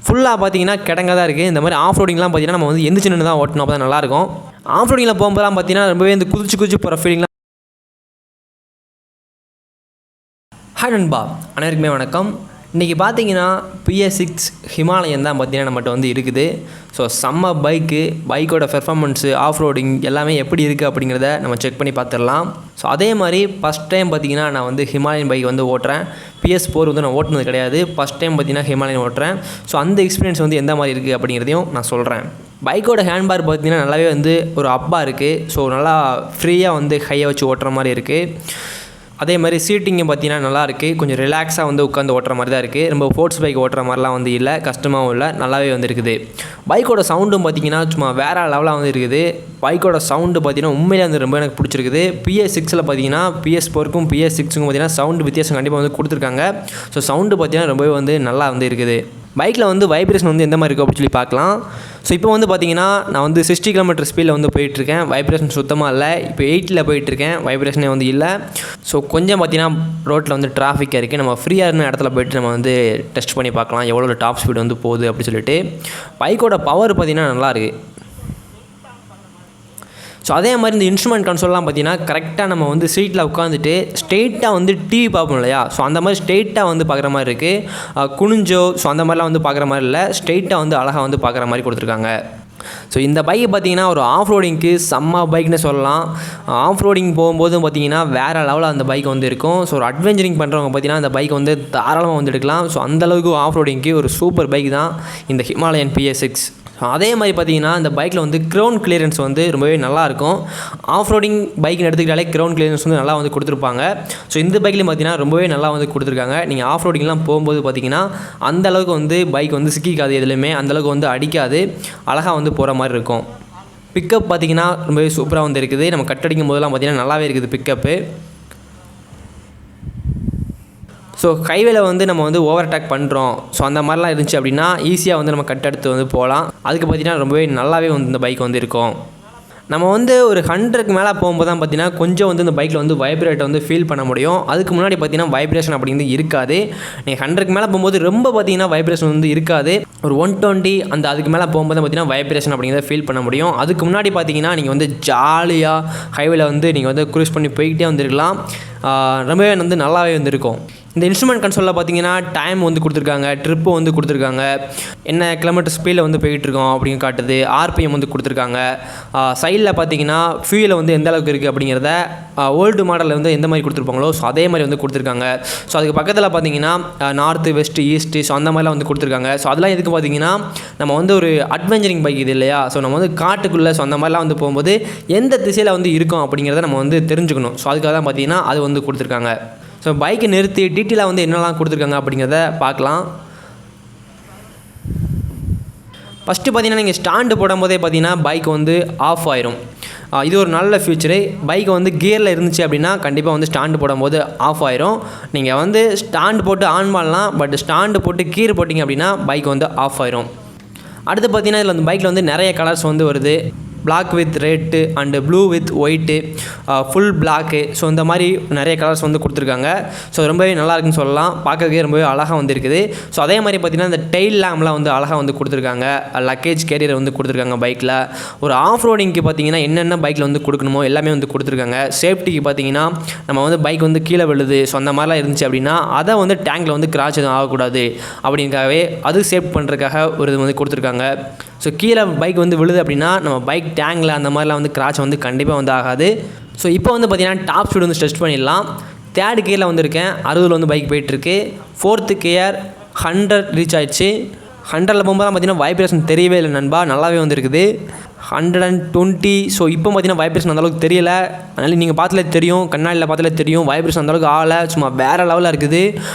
ஃபுல்லாக பார்த்தீங்கன்னா கிடங்க தான் இருக்குது. இந்த மாதிரி ஆஃப் ரோடிங்லாம் பார்த்தீங்கன்னா நம்ம வந்து எந்திரிச்சு நின்று தான் ஓட்டணும், அப்போ தான் நல்லாயிருக்கும். ஆஃப் ரோடிங்கில் போகும்போதெல்லாம் பார்த்தீங்கன்னா ரொம்பவே இந்த குதிச்சு போகிற ஃபீலிங்லாம். ஹாய் நண்பா, அனைவருக்குமே வணக்கம். இன்றைக்கி பார்த்தீங்கன்னா PS6 ஹிமாலயன் தான் பார்த்தீங்கன்னா நம்மகிட்ட வந்து இருக்குது. ஸோ செம்ம பைக்கோட பெர்ஃபார்மன்ஸு, ஆஃப் ரோடிங் எல்லாமே எப்படி இருக்குது அப்படிங்கிறத நம்ம செக் பண்ணி பார்த்துடலாம். ஸோ அதே மாதிரி ஃபஸ்ட் டைம் பார்த்தீங்கன்னா நான் வந்து ஹிமாலயன் பைக் வந்து ஓட்டுறேன். PS4 வந்து நான் ஓட்டுனது கிடையாது. ஃபஸ்ட் டைம் பார்த்தீங்கன்னா ஹிமாலயன் ஓட்டுறேன். ஸோ அந்த எக்ஸ்பீரியன்ஸ் வந்து எந்த மாதிரி இருக்குது அப்படிங்கிறதையும் நான் சொல்கிறேன். பைக்கோட ஹேண்ட்பார் பார்த்தீங்கன்னா நல்லாவே வந்து ஒரு அப்பாக இருக்குது. ஸோ நல்லா ஃப்ரீயாக வந்து ஹையை வச்சு ஓட்டுற மாதிரி இருக்குது. அதே மாதிரி சீட்டிங்கும் பார்த்தீங்கன்னா நல்லாயிருக்கு. கொஞ்சம் ரிலாக்ஸாக வந்து உட்காந்து ஓட்டுற மாதிரி தான் இருக்குது. ரொம்ப ஸ்போர்ட்ஸ் பைக் ஓட்டுற மாதிரிலாம் வந்து இல்லை, கஷ்டமாகவும் இல்லை, நல்லாவே வந்து இருக்குது. பைக்கோட சவுண்டும் பார்த்தீங்கன்னா சும்மா வேறு லெவலாக வந்து இருக்குது. பைக்கோட சவுண்டு பார்த்தீங்கன்னா உண்மையிலே வந்து ரொம்ப எனக்கு பிடிச்சிருக்குது. PS6 பார்த்தீங்கன்னா PS4க்கும் PS6க்கும் பார்த்தீங்கன்னா சவுண்டு வித்தியாசம் கண்டிப்பாக வந்து கொடுத்துருக்காங்க. ஸோ சவுண்டு பார்த்தீங்கன்னா ரொம்பவே வந்து நல்லா வந்து இருக்குது. பைக்கில் வந்து வைப்ரேஷன் வந்து எந்த மாதிரி இருக்குது அப்படின்னு சொல்லி பார்க்கலாம். ஸோ இப்போ வந்து பார்த்தீங்கன்னா நான் வந்து 60 km ஸ்பீடில் வந்து போயிட்டுருக்கேன். வைப்ரேஷன் சுத்தமாக இல்லை. இப்போ 8ல் போயிட்டுருக்கேன், வைப்ரேஷனே வந்து இல்லை. ஸோ கொஞ்சம் பார்த்தீங்கன்னா ரோட்டில் வந்து டிராஃபிக்காக இருக்குது. நம்ம ஃப்ரீயாக இருந்த இடத்துல போய்ட்டு நம்ம வந்து டெஸ்ட் பண்ணி பார்க்கலாம் எவ்வளோ டாப் ஸ்பீடு வந்து போகுது அப்படின்னு சொல்லிட்டு. பைக்கோட பவர் பார்த்தீங்கன்னா நல்லாயிருக்கு. ஸோ அதே மாதிரி இந்த இன்ஸ்ட்ருமெண்ட் கன்சோல்லாம் பார்த்தீங்கன்னா கரெக்டாக நம்ம வந்து சீட்டில் உட்காந்துட்டு ஸ்ட்ரெயிட்டாக வந்து டிவி பார்ப்போம் இல்லையா, ஸோ அந்த மாதிரி ஸ்ட்ரெயிட்டாக வந்து பார்க்குற மாதிரி இருக்குது. குனிஞ்சோ ஸோ அந்த மாதிரிலாம் வந்து பார்க்குற மாதிரி இல்லை, ஸ்ட்ரெயிட்டாக வந்து அழகாக வந்து பார்க்குற மாதிரி கொடுத்துருக்காங்க. ஸோ இந்த பைக் பார்த்திங்கன்னா ஒரு ஆஃப் ரோடிங்க்கு செம்ம பைக்னு சொல்லலாம். ஆஃப் ரோடிங் போகும்போதும் பார்த்திங்கன்னா வேறு லெவலில் அந்த பைக் வந்து இருக்கும். ஸோ ஒரு அட்வென்ச்சரிங் பண்ணுறவங்க பார்த்திங்கன்னா அந்த பைக் வந்து தாராளமாக வந்து எடுக்கலாம். ஸோ அந்தளவுக்கு ஆஃப் ரோடிங்க்கு ஒரு சூப்பர் பைக் தான் இந்த ஹிமாலயன் PS6. அதே மாதிரி பார்த்தீங்கன்னா இந்த பைக்கில் வந்து கிரவுண்ட் கிளியரன்ஸ் வந்து ரொம்பவே நல்லாயிருக்கும். ஆஃப் ரோடிங் பைக்னு எடுத்துக்கிட்டாலே கிரவுண்ட் கிளியரன்ஸ் வந்து நல்லா வந்து கொடுத்துருப்பாங்க. ஸோ இந்த பைக்லேயும் பார்த்தீங்கன்னா ரொம்பவே நல்லா வந்து கொடுத்துருக்காங்க. நீங்கள் ஆஃப் ரோடிங்லாம் போகும்போது பார்த்தீங்கன்னா அந்தளவுக்கு வந்து பைக் வந்து சிக்கிக்காது, எதுலையுமே அந்தளவுக்கு வந்து அடிக்காது, அழகாக வந்து போகிற மாதிரி இருக்கும். பிக்கப் பார்த்தீங்கன்னா ரொம்பவே சூப்பராக வந்து இருக்குது. நம்ம கட்டடிக்கும் போதெல்லாம் பார்த்தீங்கன்னா நல்லாவே இருக்குது பிக்கப்பு. ஸோ ஹைவேல வந்து நம்ம வந்து ஓவர்டேக் பண்ணுறோம், ஸோ அந்த மாதிரிலாம் இருந்துச்சு அப்படின்னா ஈஸியாக வந்து நம்ம கட்டெடுத்து வந்து போகலாம். அதுக்கு பார்த்தீங்கன்னா ரொம்பவே நல்லாவே வந்து இந்த பைக் வந்து இருக்கும். நம்ம வந்து ஒரு 100க்கு மேலே போகும்போது தான் பார்த்தீங்கன்னா கொஞ்சம் வந்து இந்த பைக்கில் வந்து வைப்ரேட்டை வந்து ஃபீல் பண்ண முடியும். அதுக்கு முன்னாடி பார்த்தீங்கன்னா வைப்ரேஷன் அப்படிங்கிறது இருக்காது. நீங்கள் 100க்கு மேலே போகும்போது ரொம்ப பார்த்தீங்கன்னா வைப்ரேஷன் வந்து இருக்காது. ஒரு 120 அந்த அதுக்கு மேலே போகும்போது பார்த்தீங்கன்னா வைப்ரேஷன் அப்படிங்கிறத ஃபீல் பண்ண முடியும். அதுக்கு முன்னாடி பார்த்தீங்கன்னா நீங்கள் வந்து ஜாலியாக ஹைவேல வந்து நீங்கள் வந்து க்ரூஸ் பண்ணி போய்கிட்டே வந்துருக்கலாம். ரொம்பவே வந்து நல்லாவே வந்து இருக்கும். இந்த இன்ஸ்ட்ருமெண்ட் கன்சோலில் பார்த்தீங்கன்னா டைம் வந்து கொடுத்துருக்காங்க, ட்ரிப்பு வந்து கொடுத்துருக்காங்க, என்ன கிலோமீட்டர் ஸ்பீடில் வந்து போய்கிட்டுருக்கோம் அப்படின்னு காட்டுது, RPM வந்து கொடுத்துருக்காங்க. சைடில் பார்த்தீங்கன்னா ஃபியூல் வந்து எந்த அளவுக்கு இருக்குது அப்படிங்கிறத ஓல்டு மாடலில் வந்து எந்த மாதிரி கொடுத்துருப்பாங்களோ ஸோ அதே மாதிரி வந்து கொடுத்துருக்காங்க. ஸோ அதுக்கு பக்கத்தில் பார்த்தீங்கன்னா நார்த்து, வெஸ்ட்டு, ஈஸ்ட்டு ஸோ அந்த மாதிரிலாம் வந்து கொடுத்துருக்காங்க. ஸோ அதெல்லாம் எதுக்கு பார்த்தீங்கன்னா நம்ம வந்து ஒரு அட்வென்ச்சரிங் பைக் இது இல்லையா, ஸோ நம்ம வந்து காட்டுக்குள்ளே ஸோ அந்த மாதிரிலாம் வந்து போகும்போது எந்த திசையில் வந்து இருக்கும் அப்படிங்கிறத நம்ம வந்து தெரிஞ்சுக்கணும். ஸோ அதுக்காக தான் பார்த்தீங்கன்னா அது வந்து கொடுத்துருக்காங்க. ஸோ பைக்கை நிறுத்தி டீட்டெயிலாக வந்து என்னெல்லாம் கொடுத்துருக்காங்க அப்படிங்கிறத பார்க்கலாம். ஃபஸ்ட்டு பார்த்தீங்கன்னா நீங்கள் ஸ்டாண்டு போடும்போதே பார்த்தீங்கன்னா பைக் வந்து ஆஃப் ஆயிரும். இது ஒரு நல்ல ஃபியூச்சரு. பைக் வந்து கியரில் இருந்துச்சு அப்படின்னா கண்டிப்பாக வந்து ஸ்டாண்டு போடும்போது ஆஃப் ஆயிரும். நீங்கள் வந்து ஸ்டாண்டு போட்டு ஆன் பண்ணலாம், பட் ஸ்டாண்டு போட்டு கீர் போட்டிங்க அப்படின்னா பைக் வந்து ஆஃப் ஆயிரும். அடுத்து பார்த்தீங்கன்னா இதில் வந்து பைக்கில் வந்து நிறைய கலர்ஸ் வந்து வருது. Black with red and blue with white, full black, so இந்த மாதிரி நிறைய கலர்ஸ் வந்து கொடுத்துருக்காங்க. ஸோ ரொம்பவே நல்லா இருக்குன்னு சொல்லலாம். பார்க்கறதுக்கே ரொம்பவே அழகாக வந்து இருக்குது. ஸோ அதே மாதிரி பார்த்திங்கன்னா இந்த டெயில் லேம்ப்லாம் வந்து அழகாக வந்து கொடுத்துருக்காங்க. லக்கேஜ் கேரியர் வந்து கொடுத்துருக்காங்க பைக்கில். ஒரு ஆஃப் ரோடிங்க்கு பார்த்திங்கன்னா என்னென்ன பைக்கில் வந்து கொடுக்கணுமோ எல்லாமே வந்து கொடுத்துருக்காங்க. சேஃப்டிக்கு பார்த்திங்கன்னா நம்ம வந்து பைக் வந்து கீழே விழுது ஸோ அந்த மாதிரிலாம் இருந்துச்சு அப்படின்னா அதை வந்து டேங்கில் வந்து கிராச் எதுவும் ஆகக்கூடாது அப்படிங்காகவே அது சேஃப் பண்ணுறதுக்காக ஒரு இது வந்து கொடுத்துருக்காங்க. ஸோ கீழே பைக் வந்து விழுது அப்படின்னா நம்ம பைக் டேங்கில் அந்த மாதிரிலாம் வந்து கிராச் வந்து கண்டிப்பாக வந்து ஆகாது. ஸோ இப்போ வந்து பார்த்திங்கன்னா டாப் ஸ்பீடு வந்து டெஸ்ட் பண்ணிடலாம். 3rd கியரில் வந்திருக்கேன், 60 வந்து பைக் போயிட்டுருக்கு. 4th கியர் 100 ரீச் ஆகிடுச்சு. 100ல் போகும்போது பார்த்திங்கன்னா வைப்ரேஷன் தெரியவே இல்லை நண்பா, நல்லாவே வந்துருக்குது. 120. ஸோ இப்போ பார்த்தீங்கன்னா வைப்ரேஷன் அந்தளவுக்கு தெரியல, அதனால் நீங்கள் பார்த்தாலே தெரியும், கண்ணாடியில் பார்த்தாலே தெரியும் வைப்ரேஷன் அந்தளவுக்கு ஆகலை, சும்மா வேறு லெவலில் இருக்குது.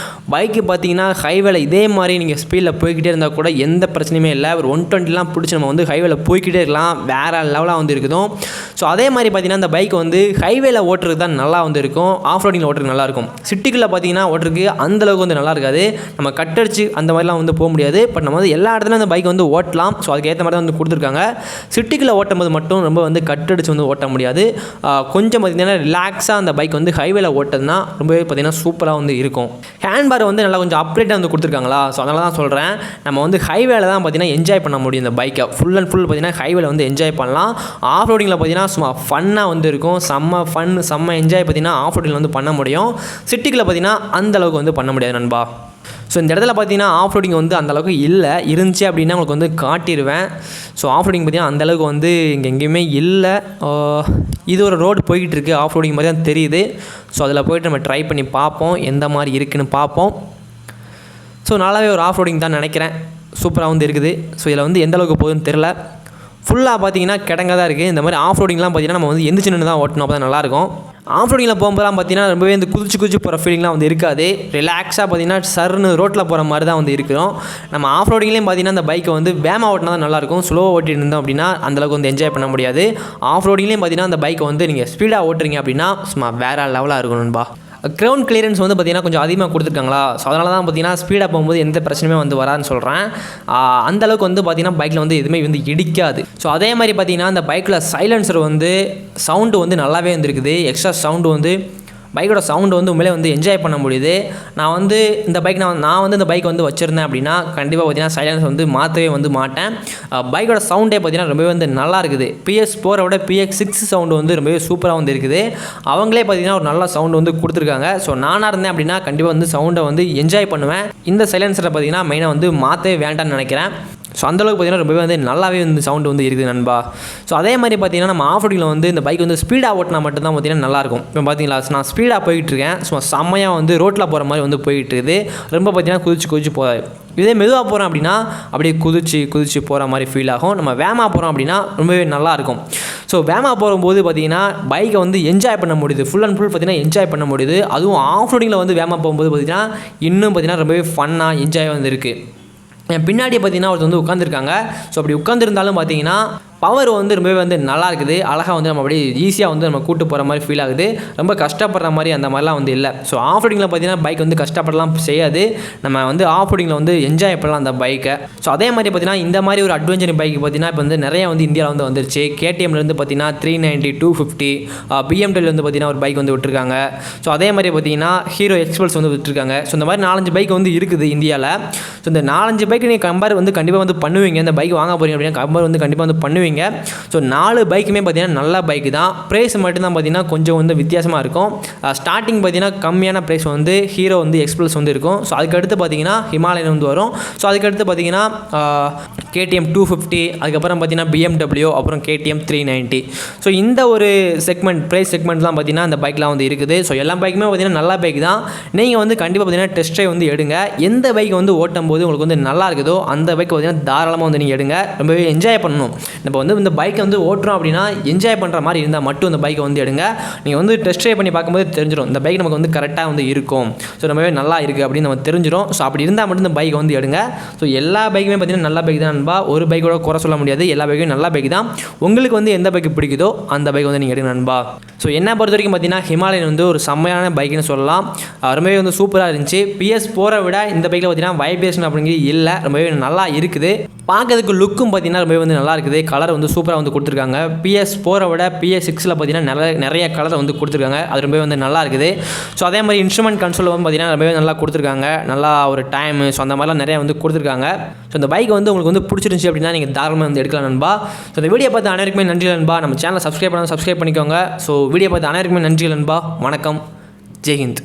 பைக்கு பார்த்தீங்கன்னா ஹைவேல இதே மாதிரி நீங்கள் ஸ்பீடில் போய்கிட்டே இருந்தால் கூட எந்த பிரச்சனையுமே இல்லை. ஒரு 120லாம் பிடிச்சி நம்ம வந்து ஹைவேல போய்கிட்டே இருக்கலாம், வேறு லெவலாக வந்து இருக்குதும். ஸோ அதே மாதிரி பார்த்தீங்கன்னா இந்த பைக் வந்து ஹைவேல ஓட்டுறதுக்கு தான் நல்லா வந்து இருக்கும், ஆஃப் ரோடிங்கில் ஓட்டுறதுக்கு நல்லாயிருக்கும். சிட்டிக்குள்ளே பார்த்தீங்கன்னா ஓட்டுறதுக்கு அந்தளவுக்கு வந்து நல்லா இருக்காது, நம்ம கட்டடிச்சு அந்த மாதிரிலாம் வந்து போக முடியாது. பட் நம்ம வந்து எல்லா இடத்துலையும் அந்த பைக் வந்து ஓட்டலாம். ஸோ அதுக்கு ஏற்ற மாதிரி தான் வந்து கொடுத்துருக்காங்க. சிட்டிக்குள்ளே சிட்டிக்குள்ளே ஓட்டும்போது மட்டும் ரொம்ப வந்து கட்டடிச்சு வந்து ஓட்ட முடியாது. கொஞ்சம் பார்த்திங்கன்னா ரிலாக்ஸாக அந்த பைக் வந்து ஹைவேல ஓட்டுறதுனா ரொம்பவே பார்த்திங்கன்னா சூப்பராக வந்து இருக்கும். ஹேண்ட்பார் வந்து நல்லா கொஞ்சம் அப்கிரேட்டாக வந்து கொடுத்துருக்காங்களா, ஸோ அதனால தான் சொல்கிறேன். நம்ம வந்து ஹைவேல தான் பார்த்திங்கன்னா என்ஜாய் பண்ண முடியும் இந்த பைக்கை. ஃபுல் அண்ட் ஃபுல் பார்த்திங்கன்னா ஹைவேல வந்து என்ஜாய் பண்ணலாம். ஆஃப் ரோடிங்கில் பார்த்திங்கன்னா சும்மா ஃபன்னாக வந்து இருக்கும். செம்ம என்ஜாய் பார்த்திங்கன்னா ஆஃப் ரோடிங்கில் வந்து பண்ண முடியும். சிட்டிக்குள்ளே பார்த்திங்கன்னா அந்தளவுக்கு வந்து பண்ண முடியாது நண்பா. ஸோ இந்த இடத்துல பார்த்தீங்கன்னா ஆஃப் ரோடிங் வந்து அந்தளவுக்கு இருந்துச்சு அப்படின்னா உங்களுக்கு வந்து காட்டிடுவேன். ஸோ ஆஃப் ரோடிங் பார்த்திங்கன்னா அந்தளவுக்கு வந்து இங்கே எங்கேயுமே இல்லை. இது ஒரு ரோடு போய்கிட்டு இருக்குது, ஆஃப் ரோடிங் மாதிரி தான் தெரியுது. ஸோ அதில் போய்ட்டு நம்ம ட்ரை பண்ணி பார்ப்போம், எந்த மாதிரி இருக்குதுன்னு பார்ப்போம். ஸோ நல்லாவே ஒரு ஆஃப் ரோடிங் தான் நினைக்கிறேன், சூப்பராக வந்து இருக்குது. ஸோ இதில் வந்து எந்த அளவுக்கு போகுதுன்னு தெரில. ஃபுல்லாக பார்த்தீங்கன்னா கிடங்க தான் இருக்குது. இந்த மாதிரி ஆஃப் ரோடிங்லாம் பார்த்திங்கன்னா நம்ம வந்து எந்திரிச்சு நின்று தான் ஓட்டணும், அப்போ தான் நல்லாயிருக்கும். ஆஃப் ரோடிங்கில் போகும்போதெல்லாம் பார்த்திங்கன்னா ரொம்பவே வந்து குதிச்சு போகிற ஃபீலிங்லாம் வந்து இருக்காது. ரிலாக்ஸாக பார்த்திங்கன்னா சர்னு ரோட்டில் போகிற மாதிரி தான் வந்து இருக்கிறோம். நம்ம ஆஃப் ரோடிங்லேயும் பார்த்திங்கன்னா அந்த பைக்கை வந்து வேகமாக ஓட்டினா தான் நல்லாயிருக்கும். ஸ்லோவாக ஓட்டிட்டு இருந்தோம் அப்படின்னா அந்தளவுக்கு வந்து என்ஜாய் பண்ண முடியாது. ஆஃப் ரோடிங்லேயும் பார்த்திங்கன்னா அந்த பைக்கை வந்து நீங்கள் ஸ்பீடாக ஓட்டுறீங்க அப்படின்னா சும்மா வேறு லெவலாக இருக்கணும்பா. கிரவுண்ட் கிளியரன்ஸ் வந்து பார்த்திங்கன்னா கொஞ்சம் அதிகமாக கொடுத்துருக்காங்களா, ஸோ அதனால தான் பார்த்திங்கன்னா ஸ்பீடாக போகும்போது எந்த பிரச்சனையுமே வந்து வராதுன்னு சொல்கிறேன். அந்தளவுக்கு வந்து பார்த்திங்கன்னா பைக்கில் வந்து எதுவுமே வந்து இடிக்காது. ஸோ அதே மாதிரி பார்த்திங்கன்னா அந்த பைக்கில் சைலன்சர் வந்து சவுண்டு வந்து நல்லாவே வந்துருக்குது. எக்ஸ்ட்ரா சவுண்டு வந்து பைக்கோட சவுண்டு வந்து உண்மையிலே வந்து என்ஜாய் பண்ண முடியுது. நான் வந்து இந்த பைக் வந்து வச்சுருந்தேன் அப்படின்னா கண்டிப்பாக பார்த்திங்கன்னா சைலன்ஸ் வந்து மாற்றவே வந்து மாட்டேன். பைக்கோட சவுண்டே பார்த்திங்கன்னா ரொம்பவே வந்து நல்லா இருக்குது. PS4 விட PX6 சவுண்டு வந்து ரொம்பவே சூப்பராக வந்து இருக்குது. அவங்களே பார்த்திங்கன்னா ஒரு நல்ல சவுண்டு வந்து கொடுத்துருக்காங்க. ஸோ நானாக இருந்தேன் அப்படின்னா கண்டிப்பாக வந்து சவுண்டை வந்து என்ஜாய் பண்ணுவேன். இந்த சைலன்சரை பார்த்திங்கன்னா மெயினாக வந்து மாற்றவே வேண்டாம்னு நினைக்கிறேன். ஸோ அந்தளவுக்கு பார்த்திங்கன்னா ரொம்பவே வந்து நல்லாவே வந்து சவுண்டு வந்து இருக்குது நண்பா. ஸோ அதே மாதிரி பார்த்திங்கன்னா நம்ம ஆஃப் ரோடிங்கில் வந்து இந்த பைக் வந்து ஸ்பீடாக ஓட்டினா மட்டும்தான் பார்த்திங்கன்னா நல்லாயிருக்கும். இப்போ பார்த்திங்களா, நான் ஸ்பீடாக போயிட்டுருக்கேன், சும்மா செம்மையாக வந்து ரோட்டில் போகிற மாதிரி வந்து போயிட்டு இருக்குது. ரொம்ப பார்த்திங்கன்னா குதிச்சு போகாது. இதே மெதுவாக போகிறோம் அப்படின்னா அப்படியே குதிச்சு போகிற மாதிரி ஃபீல் ஆகும். நம்ம வேகமாக போகிறோம் அப்படின்னா ரொம்பவே நல்லாயிருக்கும். ஸோ வேகமாக போகும்போது பார்த்திங்கன்னா பைக்கை வந்து என்ஜாய் பண்ண முடியுது, ஃபுல் அண்ட் ஃபுல் பார்த்திங்கன்னா என்ஜாய் பண்ண முடியுது. அதுவும் ஆஃப் ரோடிங்கில் வந்து வேகமாக போகும்போது பார்த்திங்கன்னா இன்னும் பார்த்திங்கன்னா ரொம்பவே ஃபன்னாக என்ஜாய் வந்து இருக்குது. என் பின்னாடி பார்த்திங்கன்னா ஒருத்தர் வந்து உட்காந்துருக்காங்க. ஸோ அப்படி உட்காந்துருந்தாலும் பார்த்திங்கன்னா பவர் வந்து ரொம்பவே வந்து நல்லா இருக்குது. அழகாக வந்து நம்ம அப்படியே ஈஸியாக வந்து நம்ம கூட்டு போகிற மாதிரி ஃபீல் ஆகுது. ரொம்ப கஷ்டப்படுற மாதிரி அந்த மாதிரிலாம் வந்து இல்லை. ஸோ ஆஃப் ரோடிங்கில் பார்த்திங்கன்னா பைக் வந்து கஷ்டப்படலாம் செய்யாது. நம்ம வந்து ஆஃப் ரோடிங்கில் வந்து என்ஜாய் பண்ணலாம் அந்த பைக்கை. ஸோ அதே மாதிரி பார்த்திங்கன்னா இந்த மாதிரி ஒரு அட்வென்ச்சர் பைக் பார்த்திங்கன்னா இப்போ வந்து நிறையா வந்து இந்தியாவில் வந்து வந்துருச்சு. KTMலேருந்து பார்த்திங்கன்னா 390, 250, BMWலேருந்து பார்த்திங்கன்னா ஒரு பைக் வந்து விட்டுருக்காங்க. ஸோ அதே மாதிரி பார்த்திங்கன்னா ஹீரோ எக்ஸ்பல்ஸ் வந்து விட்டுருக்காங்க. ஸோ இந்த மாதிரி 4-5 பைக் வந்து இருக்குது இந்தியாவில். ஸோ இந்த 4-5 பைக் நீங்கள் கம்பேர் வந்து கண்டிப்பாக வந்து பண்ணுவீங்க. இந்த பைக் வாங்க போகிறீங்க அப்படின்னா கம்பேர் வந்து கண்டிப்பாக வந்து பண்ணுவீங்க. ஸோ 4 பைக்குமே பார்த்திங்கன்னா நல்ல பைக்கு தான். ப்ரைஸ் மட்டும்தான் பார்த்திங்கன்னா கொஞ்சம் வந்து வித்தியாசமாக இருக்கும். ஸ்டார்டிங் பார்த்திங்கன்னா கம்மியான ப்ரைஸ் வந்து ஹீரோ வந்து எக்ஸ்பல்ஸ் வந்து இருக்கும். ஸோ அதுக்கடுத்து பார்த்திங்கன்னா ஹிமாலயன் வந்து வரும். ஸோ அதுக்கடுத்து பார்த்திங்கன்னா KTM 250, அதுக்கப்புறம் பார்த்திங்கன்னா BMW, அப்புறம் KTM 390. ஸோ இந்த ஒரு ப்ரைஸ் செக்மெண்ட்லாம் பார்த்திங்கன்னா அந்த பைக்லாம் வந்து இருக்குது. ஸோ எல்லா பைக்குமே பார்த்திங்கன்னா நல்ல பைக் தான். நீங்கள் வந்து கண்டிப்பாக பார்த்திங்கன்னா டெஸ்ட் ட்ரைவ் வந்து எடுங்க. எந்த பைக் வந்து ஓட்டும் போது உங்களுக்கு வந்து நல்லா இருக்குதோ அந்த பைக் பார்த்திங்கன்னா தாராளமாக வந்து நீங்கள் எடுங்க. ரொம்பவே என்ஜாய் பண்ணணும். நம்ம வந்து இந்த பைக்கை வந்து ஓட்டுறோம் அப்படின்னா என்ஜாய் பண்ணுற மாதிரி இருந்தால் மட்டும் இந்த பைக்கை வந்து எடுங்க. நீங்கள் வந்து டெஸ்ட் ட்ரைவ் பண்ணி பார்க்கும்போது தெரிஞ்சிடும் இந்த பைக் நமக்கு வந்து கரெக்டாக வந்து இருக்கும், ஸோ ரொம்பவே நல்லா இருக்குது அப்படின்னு நம்ம தெரிஞ்சிடும். ஸோ அப்படி இருந்தால் மட்டும் இந்த பைக்கை வந்து எடுங்க. ஸோ எல்லா பைக்குமே பார்த்திங்கன்னா நல்ல பைக் தான் நண்பா. ஒரு பைக்கோட குறை சொல்ல முடியாது, எல்லா பைக்கும் நல்ல பைக் தான். உங்களுக்கு வந்து எந்த பைக் பிடிக்குதோ அந்த பைக் வந்து நீங்கள் எடுங்க நண்பா. ஸோ என்னை பொறுத்த வரைக்கும் பார்த்திங்கன்னா ஹிமாலயன் வந்து ஒரு செம்மையான பைக்குன்னு சொல்லலாம். ரொம்பவே வந்து சூப்பராக இருந்துச்சு. PS4 விட இந்த பைக்கில் பார்த்திங்கன்னா வைப்ரேஷன் அப்படிங்கிறது இல்லை, ரொம்பவே நல்லா இருக்குது. பார்க்கறதுக்கு லுக்கும் பார்த்திங்கன்னா ரொம்பவே வந்து நல்லா இருக்குது. கலர் வந்து சூப்பராக வந்து கொடுத்துருக்காங்க. PS4 விட PS6 பார்த்திங்கன்னா நிறைய கலர் வந்து கொடுத்துருக்காங்க. அது ரொம்பவே வந்து நல்லா இருக்குது. ஸோ அதே மாதிரி இன்ஸ்ட்ருமெண்ட் கன்சோல் வந்து பார்த்திங்கன்னா ரொம்பவே நல்லா கொடுத்துருக்காங்க. நல்லா ஒரு டைமு, ஸோ அந்த மாதிரிலாம் நிறையா வந்து கொடுத்துருக்காங்க. ஸோ இந்த பைக் வந்து உங்களுக்கு வந்து பிடிச்சிருந்துச்சி அப்படின்னா நீங்கள் தாராளமாக வந்து எடுக்கலாம் நண்பா. ஸோ இந்த வீடியோ பார்த்து அனைவருக்குமே நன்றி நண்பா. நம்ம சேனலை சப்ஸ்கிரைப் பண்ணிக்கோங்க. ஸோ வீடியோ பார்த்து அனைவருக்குமே நன்றி நண்பா. வணக்கம், ஜெய்ஹிந்த்.